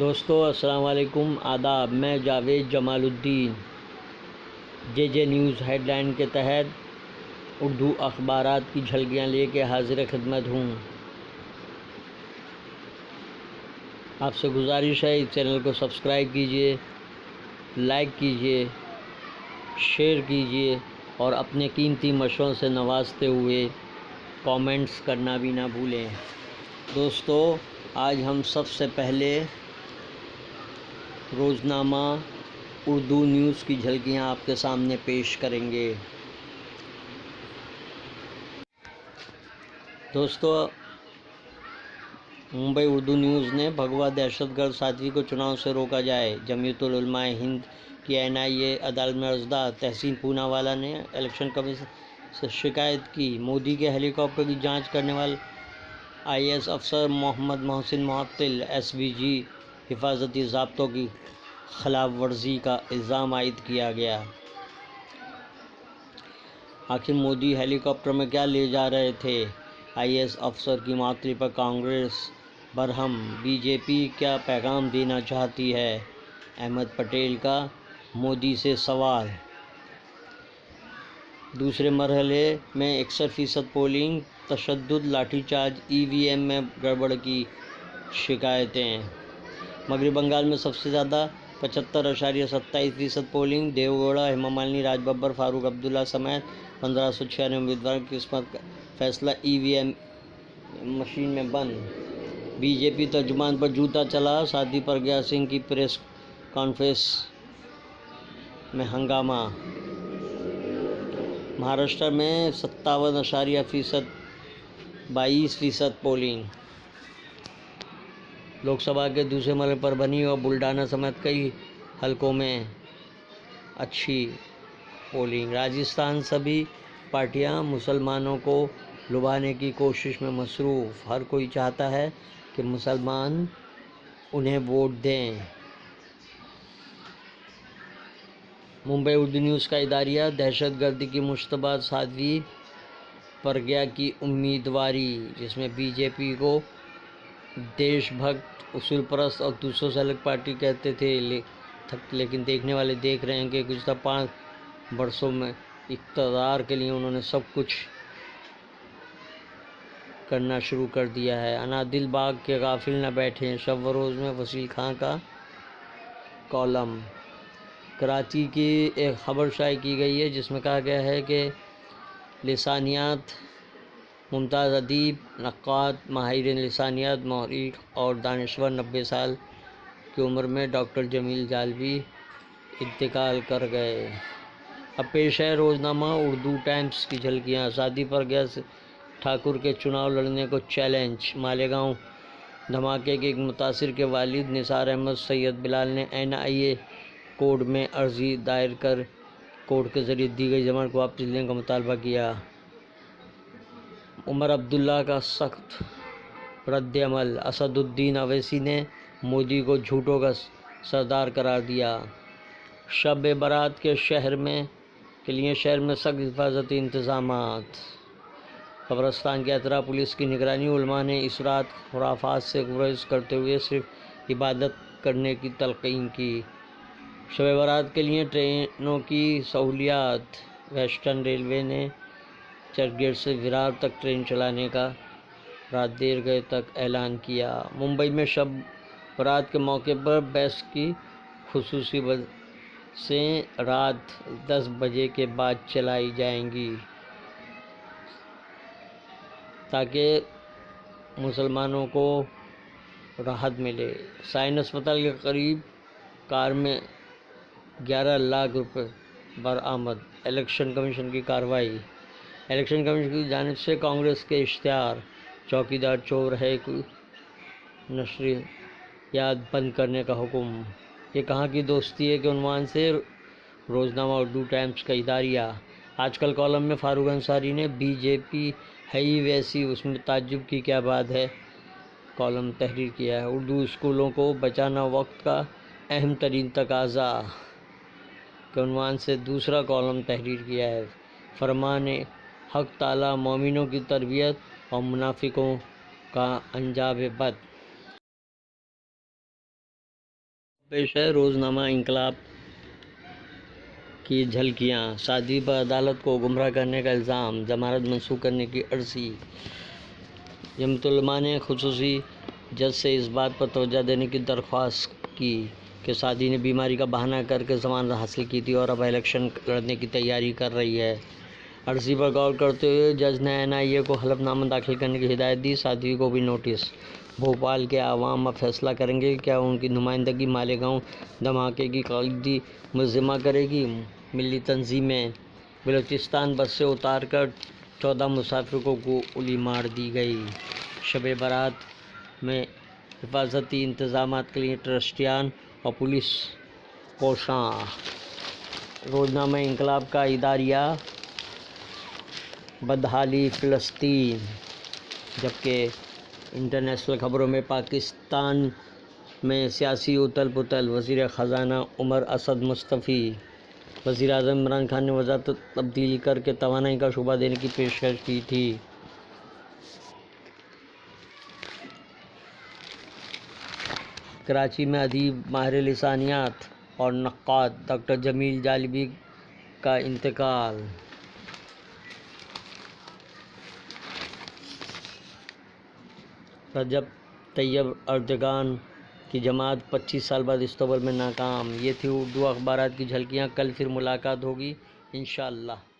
دوستو السلام علیکم، آداب۔ میں جاوید جمال الدین جے نیوز ہیڈ لائن کے تحت اردو اخبارات کی جھلکیاں لے کے حاضر خدمت ہوں۔ آپ سے گزارش ہے اس چینل کو سبسکرائب کیجئے، لائک کیجئے، شیئر کیجئے اور اپنے قیمتی مشوروں سے نوازتے ہوئے کامنٹس کرنا بھی نہ بھولیں۔ دوستو آج ہم سب سے پہلے روزنامہ اردو نیوز کی جھلکیاں آپ کے سامنے پیش کریں گے۔ دوستو ممبئی اردو نیوز نے بھگوا دہشت گرد ساتھی کو چناؤ سے روکا جائے، جمعیت العلماء ہند کی NIA عدالت میں عرضدار۔ تحسین پوناوالا نے الیکشن کمیشن سے شکایت کی، مودی کے ہیلی کاپٹر کی جانچ کرنے والے IAS افسر محمد محسن معطل SPG حفاظتی ضابطوں کی خلاف ورزی کا الزام عائد کیا گیا۔ آخر مودی ہیلی کاپٹر میں کیا لے جا رہے تھے؟ IAS افسر کی معطلی پر کانگریس برہم، BJP کیا پیغام دینا چاہتی ہے؟ احمد پٹیل کا مودی سے سوال۔ دوسرے مرحلے میں 61% پولنگ، تشدد، لاٹھی چارج، EVM میں گڑبڑ کی شکایتیں۔ مغربی بنگال میں سب سے زیادہ 75.27% پولنگ، دیو گوڑا، ہیما مالنی، راج ببر، فاروق عبداللہ سمیت 1596 امیدواروں کی قسمت کا فیصلہ EVM مشین میں بند۔ BJP ترجمان پر جوتا چلا، ساتھی پرگیہ سنگھ کی پریس کانفرنس میں ہنگامہ۔ مہاراشٹر میں 57.22% پولنگ۔ لوک سبھا کے دوسرے مرحلے پر بنی اور بلڈانا سمیت کئی حلقوں میں اچھی پولنگ۔ راجستھان سبھی پارٹیاں مسلمانوں کو لبھانے کی کوشش میں مصروف، ہر کوئی چاہتا ہے کہ مسلمان انہیں ووٹ دیں۔ ممبئی اردو نیوز کا اداریہ، دہشت گردی کی مشتبہ ساتھی پرگیہ کی امیدواری، جس میں BJP کو دیش بھکت، اصول پرست اور دوسروں سے الگ پارٹی کہتے تھے، لیکن دیکھنے والے دیکھ رہے ہیں کہ گزشتہ 5 برسوں میں اقتدار کے لیے انہوں نے سب کچھ کرنا شروع کر دیا ہے۔ انادل باغ کے غافل نہ بیٹھیں، شب و روز میں وسیل خان کا کالم۔ کراچی کی ایک خبر شائع کی گئی ہے جس میں کہا گیا ہے کہ لسانیات ممتاز ادیب، نقاد، ماہر لسانیات، مورخ اور دانشور 90 سال کی عمر میں ڈاکٹر جمیل جالبی انتقال کر گئے۔ اب پیش ہے روزنامہ اردو ٹائمز کی جھلکیاں۔ شادی پرگیہ ٹھاکر کے چناؤ لڑنے کو چیلنج۔ مالیگاؤں دھماکے کے ایک متاثر کے والد نثار احمد سید بلال نے NIA کورٹ میں عرضی دائر کر کورٹ کے ذریعے دی گئی ضمانت کو واپس لینے کا مطالبہ کیا۔ عمر عبداللہ کا سخت رد عمل۔ اسد الدین اویسی نے مودی کو جھوٹوں کا سردار قرار دیا۔ شب برات کے لیے شہر میں سخت حفاظتی انتظامات۔ قبرستان کے اطراف پولیس کی نگرانی۔ علماء نے اس رات خرافات سے گریز کرتے ہوئے صرف عبادت کرنے کی تلقین کی۔ شب برات کے لیے ٹرینوں کی سہولیات۔ ویسٹرن ریلوے نے چرچ گیٹ سے ویرار تک ٹرین چلانے کا رات دیر گئے تک اعلان کیا۔ ممبئی میں شب برات کے موقع پر بیس کی خصوصی بسیں رات 10 بجے کے بعد چلائی جائیں گی تاکہ مسلمانوں کو راحت ملے۔ سائن اسپتال کے قریب کار میں 11 لاکھ روپے برآمد۔ الیکشن کمیشن کی کارروائی۔ الیکشن کمیشن کی جانب سے کانگریس کے اشتہار چوکیدار چور ہے کی نشریات بند کرنے کا حکم۔ یہ کہاں کی دوستی ہے کے عنوان سے روزنامہ اردو ٹائمز کا اداریہ۔ آج کل کالم میں فاروق انصاری نے BJP ہے ہی ویسی، اس میں تعجب کی کیا بات ہے کالم تحریر کیا ہے۔ اردو اسکولوں کو بچانا وقت کا اہم ترین تقاضا کے عنوان سے دوسرا کالم تحریر کیا ہے۔ فرمان حق تعالیٰ، مومنوں کی تربیت اور منافقوں کا انجام بد۔ پیش ہے روزنامہ انقلاب کی جھلکیاں۔ سعدی پر عدالت کو گمراہ کرنے کا الزام، ضمانت منسوخ کرنے کی عرضی۔ جمعیت علماء نے خصوصی جج سے اس بات پر توجہ دینے کی درخواست کی کہ سعدی نے بیماری کا بہانہ کر کے ضمانت حاصل کی تھی اور اب الیکشن لڑنے کی تیاری کر رہی ہے۔ عرضی پر غور کرتے ہوئے جج نے NIA کو حلف نامہ داخل کرنے کی ہدایت دی۔ سعدی کو بھی نوٹس۔ بھوپال کے عوام اب فیصلہ کریں گے کہ کیا ان کی نمائندگی مالیگاؤں دھماکے کی کلیدی ملزمہ کرے گی۔ ملی تنظیمیں۔ بلوچستان بس سے اتار کر 14 مسافروں کو گولی مار دی گئی۔ شب برات میں حفاظتی انتظامات کے لیے ٹرسٹیان اور پولیس کوشاں۔ روزنامہ انقلاب کا اداریہ بدحالی فلسطین، جبکہ انٹرنیشنل خبروں میں پاکستان میں سیاسی اتھل پتھل، وزیر خزانہ عمر اسد مستعفی۔ وزیر اعظم عمران خان نے وزارت تبدیل کر کے توانائی کا شعبہ دینے کی پیشکش کی تھی۔ کراچی میں ادیب، ماہر لسانیات اور نقاد ڈاکٹر جمیل جالبی کا انتقال۔ رجب طیب اردگان کی جماعت 25 سال بعد استنبول میں ناکام۔ یہ تھی اردو اخبارات کی جھلکیاں۔ کل پھر ملاقات ہوگی انشاءاللہ۔